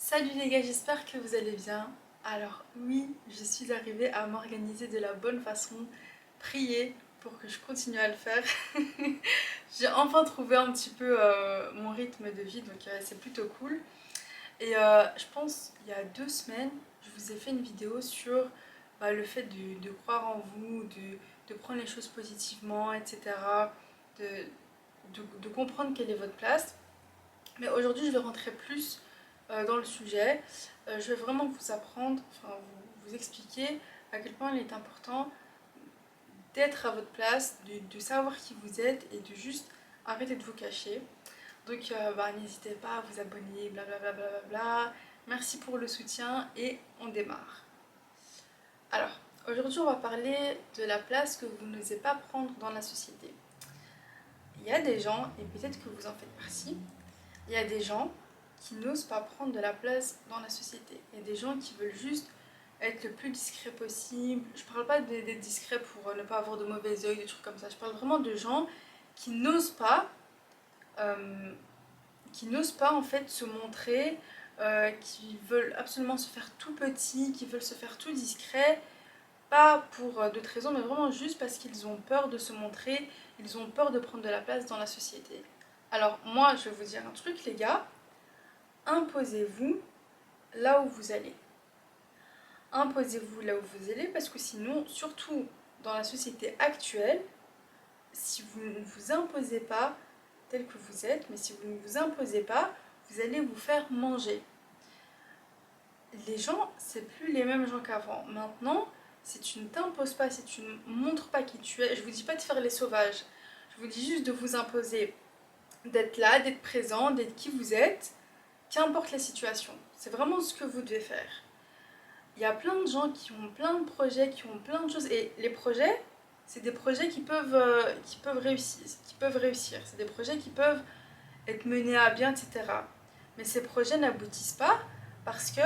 Salut les gars, j'espère que vous allez bien. Alors oui, je suis arrivée à m'organiser de la bonne façon. Priez pour que je continue à le faire. J'ai enfin trouvé un petit peu mon rythme de vie, donc c'est plutôt cool. Et je pense il y a 2 semaines, je vous ai fait une vidéo sur le fait de croire en vous, de prendre les choses positivement, etc. De, de comprendre quelle est votre place. Mais aujourd'hui, je vais rentrer plus dans le sujet. Je vais vraiment vous apprendre, enfin vous expliquer à quel point il est important d'être à votre place, de savoir qui vous êtes et de juste arrêter de vous cacher. Donc n'hésitez pas à vous abonner, blablabla. Bla bla bla bla. Merci pour le soutien et on démarre. Alors, aujourd'hui on va parler de la place que vous n'osez pas prendre dans la société. Il y a des gens, et peut-être que vous en faites partie, il y a des gens qui n'osent pas prendre de la place dans la société. Il y a des gens qui veulent juste être le plus discret possible. Je parle pas d'être discret pour ne pas avoir de mauvais oeil, des trucs comme ça. Je parle vraiment de gens qui n'osent pas, euh, en fait se montrer, qui veulent absolument se faire tout petit, qui veulent se faire tout discret, pas pour d'autres raisons, mais vraiment juste parce qu'ils ont peur de se montrer, ils ont peur de prendre de la place dans la société. Alors moi, je vais vous dire un truc, les gars, imposez-vous là où vous allez. Imposez-vous là où vous allez parce que sinon, surtout dans la société actuelle, si vous ne vous imposez pas tel que vous êtes, mais si vous ne vous imposez pas, vous allez vous faire manger. Les gens, c'est plus les mêmes gens qu'avant. Maintenant, si tu ne t'imposes pas, si tu ne montres pas qui tu es, je vous dis pas de faire les sauvages, je vous dis juste de vous imposer, d'être là, d'être présent, d'être qui vous êtes, qu'importe la situation. C'est vraiment ce que vous devez faire. Il y a plein de gens qui ont plein de projets, qui ont plein de choses. Et les projets, c'est des projets qui peuvent réussir. C'est des projets qui peuvent être menés à bien, etc. Mais ces projets n'aboutissent pas parce que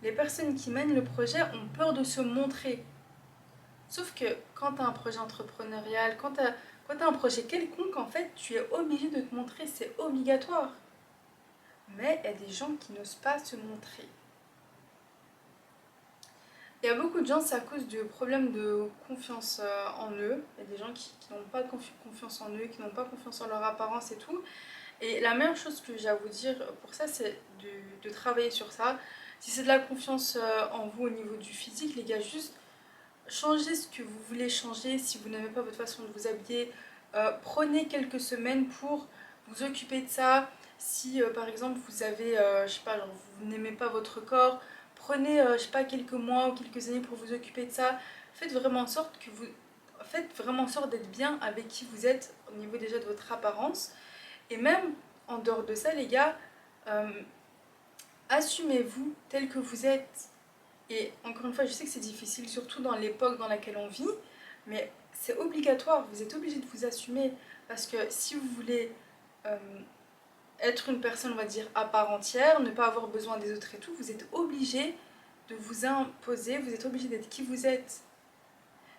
les personnes qui mènent le projet ont peur de se montrer. Sauf que quand tu as un projet entrepreneurial, quand tu as un projet quelconque, en fait, tu es obligé de te montrer, c'est obligatoire. Mais il y a des gens qui n'osent pas se montrer. Il y a beaucoup de gens, c'est à cause de problèmes de confiance en eux. Il y a des gens qui n'ont pas confiance en eux, qui n'ont pas confiance en leur apparence et tout. Et la meilleure chose que j'ai à vous dire pour ça, c'est de travailler sur ça. Si c'est de la confiance en vous au niveau du physique, les gars, juste changez ce que vous voulez changer. Si vous n'aimez pas votre façon de vous habiller, prenez quelques semaines pour vous occuper de ça. Si par exemple vous avez, je sais pas, genre, vous n'aimez pas votre corps, prenez, je sais pas, quelques mois ou quelques années pour vous occuper de ça. Faites vraiment en sorte que vous, faites vraiment en sorte d'être bien avec qui vous êtes au niveau déjà de votre apparence. Et même en dehors de ça, les gars, euh, assumez-vous tel que vous êtes. Et encore une fois, je sais que c'est difficile, surtout dans l'époque dans laquelle on vit, mais c'est obligatoire, vous êtes obligé de vous assumer. Parce que si vous voulez euh, être une personne, on va dire, à part entière, ne pas avoir besoin des autres et tout, vous êtes obligé de vous imposer, vous êtes obligé d'être qui vous êtes.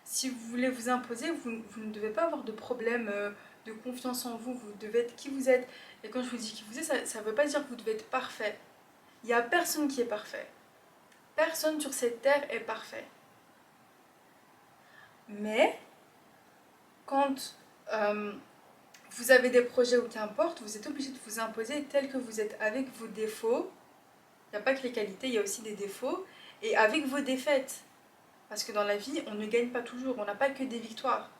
Si vous voulez vous imposer, vous ne devez pas avoir de problème de confiance en vous, vous devez être qui vous êtes. Et quand je vous dis qui vous êtes, ça ne veut pas dire que vous devez être parfait. Il n'y a personne qui est parfait. Personne sur cette terre est parfait. Mais quand vous avez des projets ou qu'importe, vous êtes obligé de vous imposer tel que vous êtes avec vos défauts. Il n'y a pas que les qualités, il y a aussi des défauts. Et avec vos défaites. Parce que dans la vie, on ne gagne pas toujours, on n'a pas que des victoires.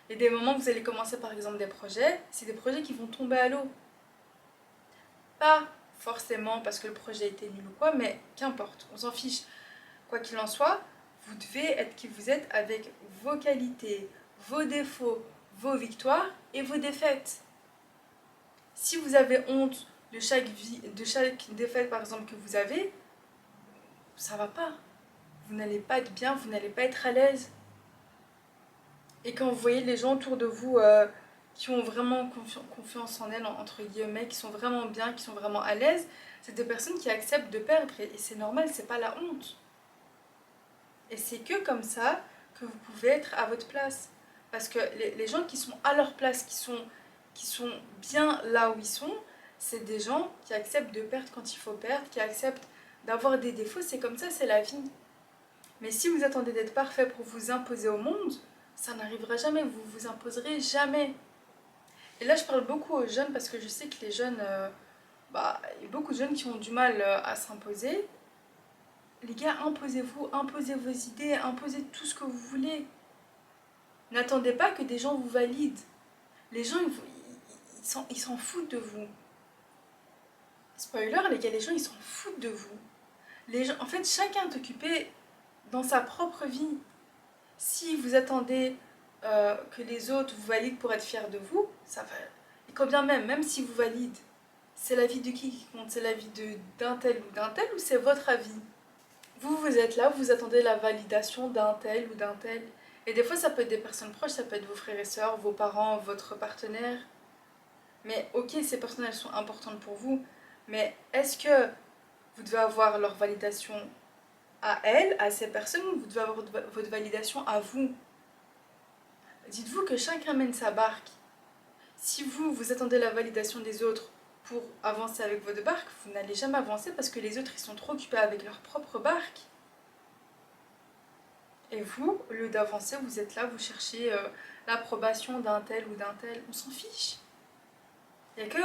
Il y a des moments où vous allez commencer par exemple des projets, c'est des projets qui vont tomber à l'eau. Pas forcément parce que le projet était nul ou quoi, mais qu'importe, on s'en fiche. Quoi qu'il en soit, vous devez être qui vous êtes avec vos qualités, vos défauts, vos victoires et vos défaites. Si vous avez honte de chaque défaite par exemple que vous avez, ça va pas. Vous n'allez pas être bien, vous n'allez pas être à l'aise. Et quand vous voyez les gens autour de vous qui ont vraiment confiance en elles, entre guillemets, qui sont vraiment bien, qui sont vraiment à l'aise, c'est des personnes qui acceptent de perdre et c'est normal, c'est pas la honte. Et c'est que comme ça que vous pouvez être à votre place. Parce que les gens qui sont à leur place, qui sont bien là où ils sont, c'est des gens qui acceptent de perdre quand il faut perdre, qui acceptent D'avoir des défauts, c'est comme ça, c'est la vie. Mais si vous attendez d'être parfait pour vous imposer au monde, ça n'arrivera jamais, vous vous imposerez jamais. Et là, je parle beaucoup aux jeunes parce que je sais que les jeunes, il y a beaucoup de jeunes qui ont du mal à s'imposer. Les gars, imposez-vous, imposez vos idées, imposez tout ce que vous voulez. N'attendez pas que des gens vous valident. Les gens, ils s'en foutent de vous. Spoiler, les gars, les gens, ils s'en foutent de vous. Les gens, en fait, chacun est occupé dans sa propre vie. Si vous attendez que les autres vous valident pour être fiers de vous, ça va. Et quand bien même si vous valident, c'est l'avis de qui compte? C'est l'avis d'un tel ou c'est votre avis? Vous êtes là, vous attendez la validation d'un tel ou d'un tel. Et des fois, ça peut être des personnes proches, ça peut être vos frères et sœurs, vos parents, votre partenaire. Mais ok, ces personnes, elles sont importantes pour vous. Mais est-ce que vous devez avoir leur validation à elles, à ces personnes, ou vous devez avoir votre validation à vous? Dites-vous que chacun mène sa barque. Si vous attendez la validation des autres pour avancer avec votre barque, vous n'allez jamais avancer parce que les autres, ils sont trop occupés avec leur propre barque. Et vous, au lieu d'avancer, vous êtes là, vous cherchez l'approbation d'un tel ou d'un tel. On s'en fiche. Il n'y a que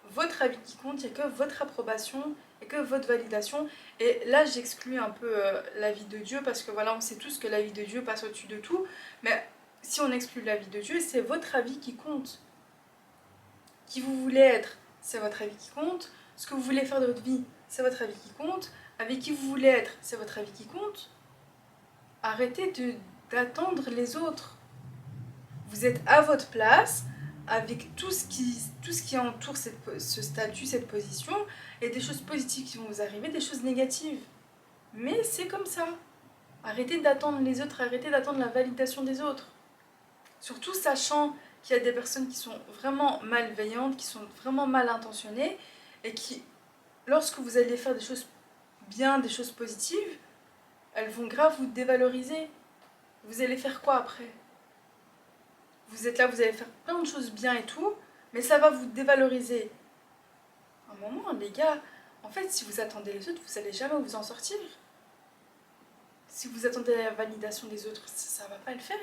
votre avis qui compte, il n'y a que votre approbation, il n'y a que votre validation. Et là, j'exclus un peu l'avis de Dieu parce que voilà, on sait tous que l'avis de Dieu passe au-dessus de tout. Mais si on exclut l'avis de Dieu, c'est votre avis qui compte. Qui vous voulez être, c'est votre avis qui compte. Ce que vous voulez faire de votre vie, c'est votre avis qui compte. Avec qui vous voulez être, c'est votre avis qui compte. Arrêtez d'attendre les autres. Vous êtes à votre place, avec tout ce qui entoure ce statut, cette position, et des choses positives qui vont vous arriver, des choses négatives. Mais c'est comme ça. Arrêtez d'attendre les autres, arrêtez d'attendre la validation des autres. Surtout sachant qu'il y a des personnes qui sont vraiment malveillantes, qui sont vraiment mal intentionnées, et qui, lorsque vous allez faire des choses bien, des choses positives, elles vont grave vous dévaloriser. Vous allez faire quoi après? Vous êtes là, vous allez faire plein de choses bien et tout, mais ça va vous dévaloriser. À un moment, les gars, en fait, si vous attendez les autres, vous n'allez jamais vous en sortir. Si vous attendez la validation des autres, ça ne va pas le faire.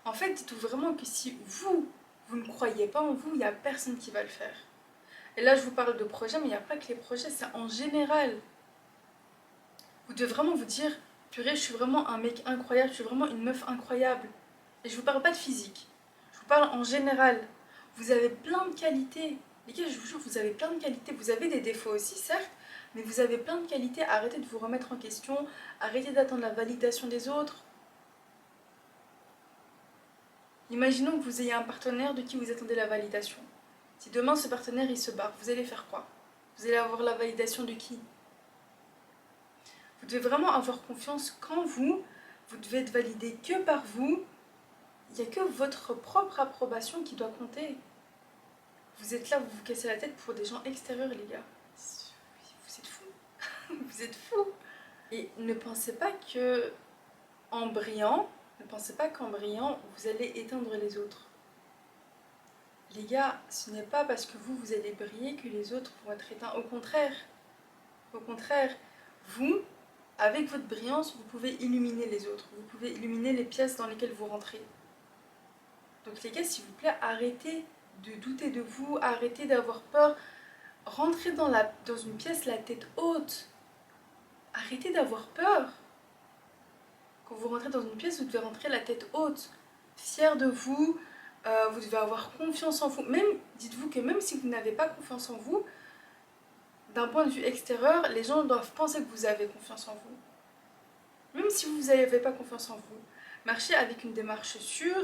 En fait, dites-vous vraiment que si vous ne croyez pas en vous, il n'y a personne qui va le faire. Et là, je vous parle de projets, mais il n'y a pas que les projets, c'est en général. Vous devez vraiment vous dire, purée, je suis vraiment un mec incroyable, je suis vraiment une meuf incroyable. Et je vous parle pas de physique, je vous parle en général. Vous avez plein de qualités. Les gars, je vous jure, vous avez plein de qualités. Vous avez des défauts aussi, certes, mais vous avez plein de qualités. Arrêtez de vous remettre en question, arrêtez d'attendre la validation des autres. Imaginons que vous ayez un partenaire de qui vous attendez la validation. Si demain ce partenaire il se barre, vous allez faire quoi? Vous allez avoir la validation de qui? Vous devez vraiment avoir confiance qu'en vous. Vous devez être validé que par vous. Il n'y a que votre propre approbation qui doit compter. Vous êtes là, vous vous cassez la tête pour des gens extérieurs, les gars. Vous êtes fous. Vous êtes fous. Et ne pensez pas que en brillant, ne pensez pas qu'en brillant, vous allez éteindre les autres. Les gars, ce n'est pas parce que vous allez briller que les autres vont être éteints. Au contraire, vous, avec votre brillance, vous pouvez illuminer les autres. Vous pouvez illuminer les pièces dans lesquelles vous rentrez. Donc les gars, s'il vous plaît, arrêtez de douter de vous, arrêtez d'avoir peur. Rentrez dans une pièce la tête haute. Arrêtez d'avoir peur. Quand vous rentrez dans une pièce, vous devez rentrer la tête haute. Fier de vous, vous devez avoir confiance en vous. Même, dites-vous que même si vous n'avez pas confiance en vous, d'un point de vue extérieur, les gens doivent penser que vous avez confiance en vous. Même si vous n'avez pas confiance en vous, marchez avec une démarche sûre,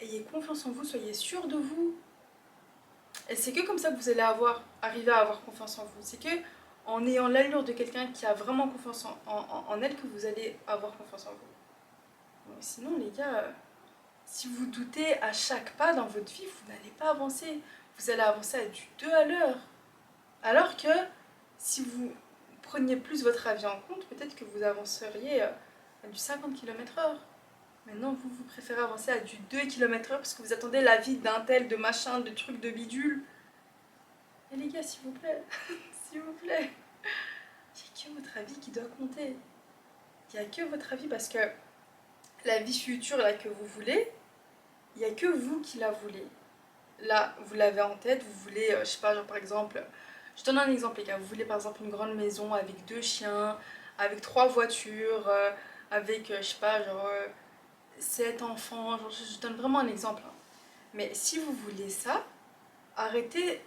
ayez confiance en vous, soyez sûr de vous. Et c'est que comme ça que vous allez arriver à avoir confiance en vous. C'est que en ayant l'allure de quelqu'un qui a vraiment confiance en elle que vous allez avoir confiance en vous. Donc sinon les gars, si vous doutez à chaque pas dans votre vie, vous n'allez pas avancer. Vous allez avancer à du 2 à l'heure. Alors que si vous preniez plus votre avis en compte, peut-être que vous avanceriez à du 50 km/h. Maintenant, vous préférez avancer à du 2 km/h parce que vous attendez l'avis d'un tel, de machin, de truc, de bidule. Et les gars, s'il vous plaît, s'il vous plaît. Il n'y a que votre avis qui doit compter. Il n'y a que votre avis parce que la vie future là que vous voulez, il n'y a que vous qui la voulez. Là, vous l'avez en tête, vous voulez, je sais pas, genre par exemple, je donne un exemple les gars, vous voulez par exemple une grande maison avec 2 chiens, avec 3 voitures, avec, je sais pas, genre 7 enfants, genre, je donne vraiment un exemple, hein. Mais si vous voulez ça, arrêtez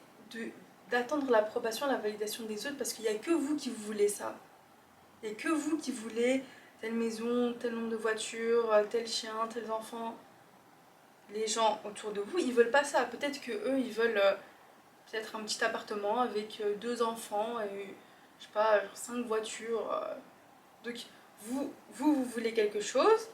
d'attendre l'approbation, la validation des autres parce qu'il n'y a que vous qui voulez ça. Il n'y a que vous qui voulez telle maison, tel nombre de voitures, tel chien, tels enfants. Les gens autour de vous, ils veulent pas ça. Peut-être que eux, ils veulent peut-être un petit appartement avec 2 enfants et je sais pas, 5 voitures. Donc vous voulez quelque chose.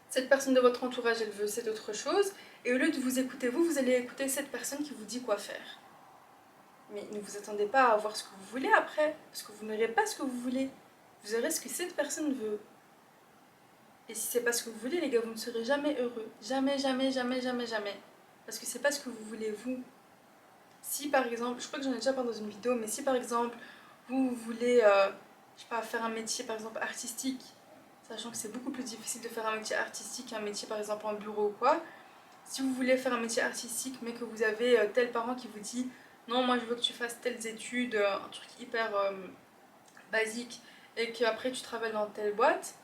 Cette personne de votre entourage, elle veut cette autre chose. Et au lieu de vous écouter vous, vous allez écouter cette personne qui vous dit quoi faire. Mais ne vous attendez pas à avoir ce que vous voulez après, parce que vous n'aurez pas ce que vous voulez. Vous aurez ce que cette personne veut. Et si c'est pas ce que vous voulez, les gars, vous ne serez jamais heureux. Jamais, jamais, jamais, jamais, jamais. Parce que c'est pas ce que vous voulez, vous. Si par exemple, je crois que j'en ai déjà parlé dans une vidéo, mais si par exemple, vous voulez, je sais pas, faire un métier par exemple artistique, sachant que c'est beaucoup plus difficile de faire un métier artistique qu'un métier par exemple en bureau ou quoi. Si vous voulez faire un métier artistique, mais que vous avez tel parent qui vous dit non, moi je veux que tu fasses telles études, un truc hyper basique, et qu'après tu travailles dans telle boîte,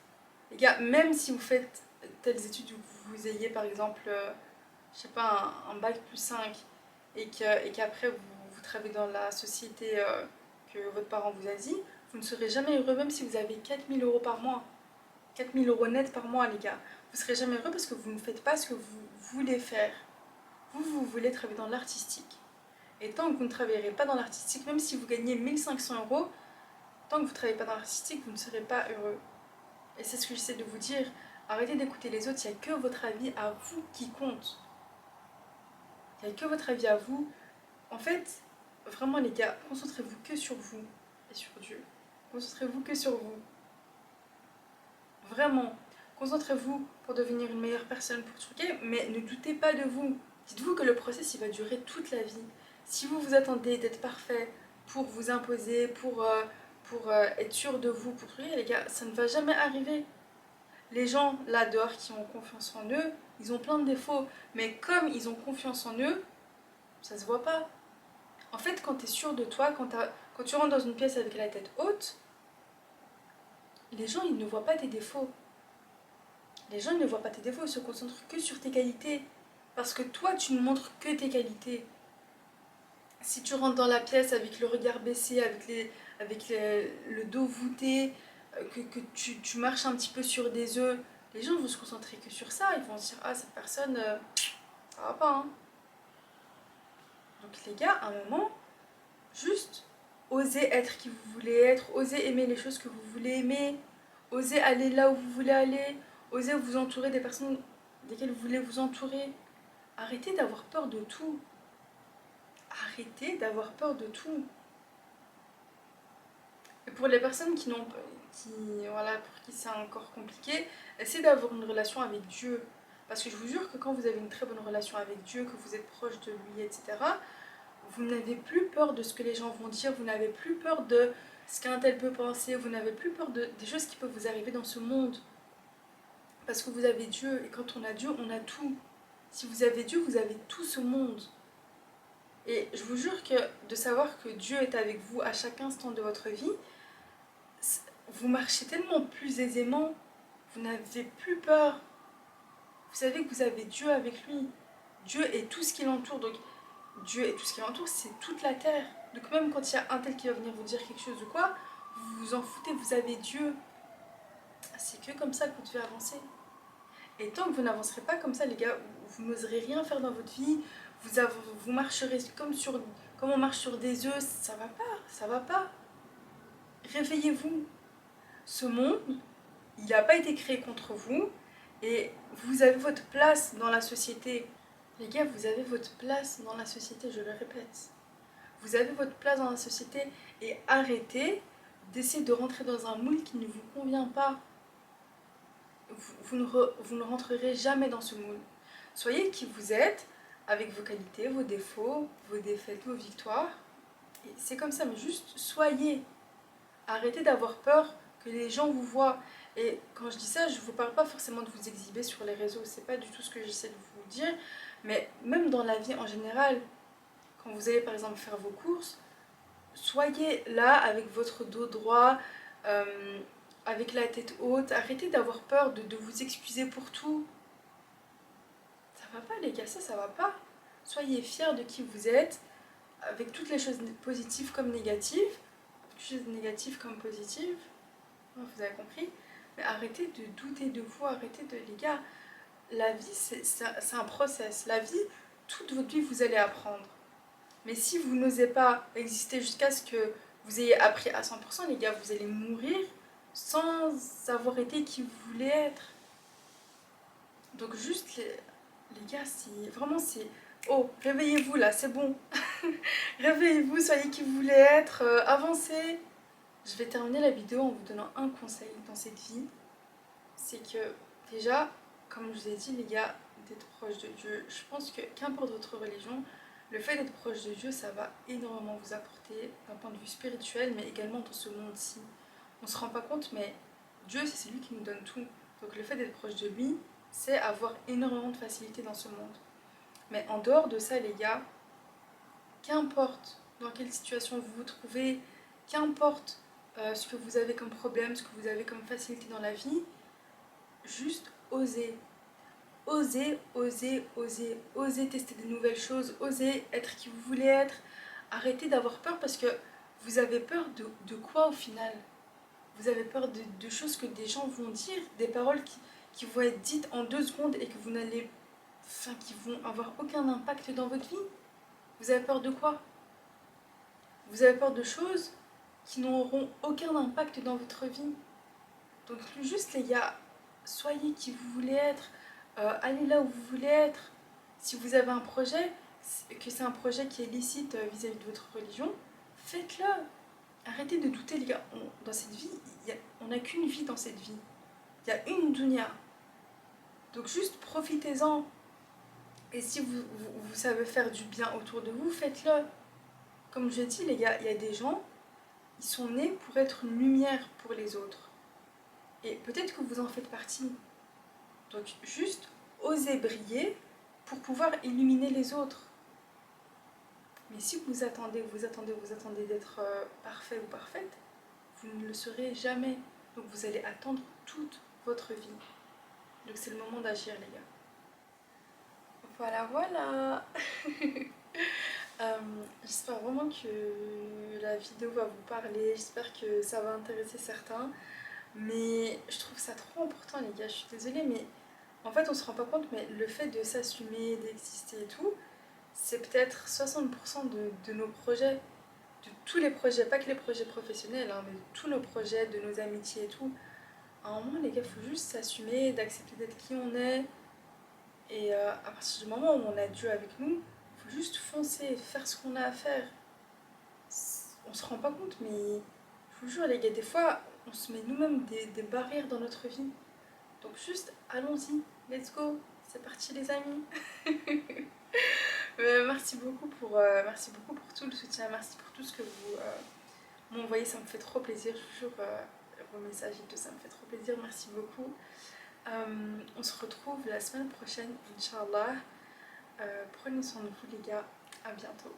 les gars, même si vous faites telles études, vous ayez par exemple, je sais pas, un bac plus 5 et qu'après vous travaillez dans la société que votre parent vous a dit, vous ne serez jamais heureux même si vous avez 4 000 € par mois. 4 000 € net par mois, les gars. Vous serez jamais heureux parce que vous ne faites pas ce que vous voulez faire. Vous voulez travailler dans l'artistique. Et tant que vous ne travaillerez pas dans l'artistique, même si vous gagnez 1 500 €, tant que vous ne travaillez pas dans l'artistique, vous ne serez pas heureux. Et c'est ce que j'essaie de vous dire. Arrêtez d'écouter les autres, il n'y a que votre avis à vous qui compte. Il n'y a que votre avis à vous. En fait, vraiment les gars, concentrez-vous que sur vous et sur Dieu. Concentrez-vous que sur vous. Vraiment. Concentrez-vous pour devenir une meilleure personne, pour truquer, mais ne doutez pas de vous. Dites-vous que le process, il va durer toute la vie. Si vous vous attendez d'être parfait pour vous imposer, pour être sûr de vous, pour truquer, les gars, ça ne va jamais arriver. Les gens là dehors qui ont confiance en eux, ils ont plein de défauts, mais comme ils ont confiance en eux, ça se voit pas. En fait, quand tu es sûr de toi, quand tu rentres dans une pièce avec la tête haute, les gens ils ne voient pas tes défauts. Les gens ils ne voient pas tes défauts, ils se concentrent que sur tes qualités. Parce que toi, tu ne montres que tes qualités. Si tu rentres dans la pièce avec le regard baissé, le dos voûté, que tu marches un petit peu sur des œufs, les gens vont se concentrer que sur ça. Ils vont se dire, ah, cette personne, ça va pas, hein. Donc les gars, à un moment, juste osez être qui vous voulez être, osez aimer les choses que vous voulez aimer, osez aller là où vous voulez aller, osez vous entourer des personnes desquelles vous voulez vous entourer. Arrêtez d'avoir peur de tout. Arrêtez d'avoir peur de tout. Et pour les personnes voilà, pour qui c'est encore compliqué, essayez d'avoir une relation avec Dieu. Parce que je vous jure que quand vous avez une très bonne relation avec Dieu, que vous êtes proche de lui, etc., vous n'avez plus peur de ce que les gens vont dire, vous n'avez plus peur de ce qu'un tel peut penser, vous n'avez plus peur des choses qui peuvent vous arriver dans ce monde. Parce que vous avez Dieu, et quand on a Dieu, on a tout. Si vous avez Dieu, vous avez tout ce monde. Et je vous jure que de savoir que Dieu est avec vous à chaque instant de votre vie, vous marchez tellement plus aisément, vous n'avez plus peur. Vous savez que vous avez Dieu avec lui. Dieu et tout ce qui l'entoure. Donc Dieu et tout ce qui l'entoure, c'est toute la terre. Donc même quand il y a un tel qui va venir vous dire quelque chose ou quoi, vous vous en foutez, vous avez Dieu. C'est que comme ça que vous devez avancer. Et tant que vous n'avancerez pas comme ça, les gars, vous n'oserez rien faire dans votre vie, vous marcherez comme on marche sur des œufs, ça va pas, ça va pas. Réveillez-vous. Ce monde, il n'a pas été créé contre vous et vous avez votre place dans la société. Les gars, vous avez votre place dans la société, je le répète. Vous avez votre place dans la société et arrêtez d'essayer de rentrer dans un moule qui ne vous convient pas. Vous ne rentrerez jamais dans ce moule. Soyez qui vous êtes, avec vos qualités, vos défauts, vos défaites, vos victoires. Et c'est comme ça, mais juste soyez. Arrêtez d'avoir peur que les gens vous voient. Et quand je dis ça, je ne vous parle pas forcément de vous exhiber sur les réseaux, c'est pas du tout ce que j'essaie de vous dire, mais même dans la vie en général, quand vous allez par exemple faire vos courses, soyez là avec votre dos droit, euh, avec la tête haute, arrêtez d'avoir peur de vous excuser pour tout. Ça va pas les gars, ça va pas. Soyez fiers de qui vous êtes, avec toutes les choses positives comme négatives, toutes les choses négatives comme positives, vous avez compris. Mais arrêtez de douter de vous, arrêtez de... Les gars, la vie c'est un process. La vie, toute votre vie vous allez apprendre. Mais si vous n'osez pas exister jusqu'à ce que vous ayez appris à 100%, les gars, vous allez mourir sans avoir été qui vous voulez être. Donc juste, les gars, vraiment c'est... Oh, réveillez-vous là, c'est bon. Réveillez-vous, soyez qui vous voulez être, avancez. Je vais terminer la vidéo en vous donnant un conseil dans cette vie. C'est que déjà, comme je vous ai dit les gars, d'être proche de Dieu, je pense que qu'importe votre religion, le fait d'être proche de Dieu, ça va énormément vous apporter d'un point de vue spirituel, mais également dans ce monde-ci. On ne se rend pas compte, mais Dieu, c'est celui qui nous donne tout. Donc le fait d'être proche de lui, c'est avoir énormément de facilité dans ce monde. Mais en dehors de ça, les gars, qu'importe dans quelle situation vous vous trouvez, qu'importe ce que vous avez comme problème, ce que vous avez comme facilité dans la vie, juste osez. Osez, osez, osez, osez tester de nouvelles choses, osez être qui vous voulez être. Arrêtez d'avoir peur parce que vous avez peur de quoi au final? Vous avez peur de choses que des gens vont dire, des paroles qui vont être dites en 2 secondes et que vous n'allez, enfin, qui vont avoir aucun impact dans votre vie. Vous avez peur de quoi? Vous avez peur de choses qui n'auront aucun impact dans votre vie. Donc juste les gars, soyez qui vous voulez être, allez là où vous voulez être. Si vous avez un projet, que c'est un projet qui est licite vis-à-vis de votre religion, faites-le. Arrêtez de douter les gars, dans cette vie, on n'a qu'une vie dans cette vie. Il y a une dunya. Donc juste profitez-en. Et si vous savez faire du bien autour de vous, faites-le. Comme je dis les gars, il y a des gens, ils sont nés pour être une lumière pour les autres. Et peut-être que vous en faites partie. Donc juste osez briller pour pouvoir illuminer les autres. Mais si vous attendez d'être parfait ou parfaite, vous ne le serez jamais. Donc vous allez attendre toute votre vie. Donc c'est le moment d'agir les gars. Voilà, voilà. J'espère vraiment que la vidéo va vous parler, j'espère que ça va intéresser certains. Mais je trouve ça trop important les gars, je suis désolée mais en fait on se rend pas compte mais le fait de s'assumer, d'exister et tout, c'est peut-être 60% de nos projets, de tous les projets, pas que les projets professionnels, hein, mais de tous nos projets, de nos amitiés et tout. À un moment les gars, il faut juste s'assumer, d'accepter d'être qui on est. Et à partir du moment où on a Dieu avec nous, il faut juste foncer, faire ce qu'on a à faire. On se rend pas compte mais je vous jure les gars, des fois on se met nous-mêmes des barrières dans notre vie. Donc juste allons-y, let's go, c'est parti les amis. Merci beaucoup pour tout le soutien, merci pour tout ce que vous m'envoyez, ça me fait trop plaisir, je vous jure, vos messages et tout, ça me fait trop plaisir, merci beaucoup. On se retrouve la semaine prochaine, Inch'Allah. Prenez soin de vous les gars, à bientôt.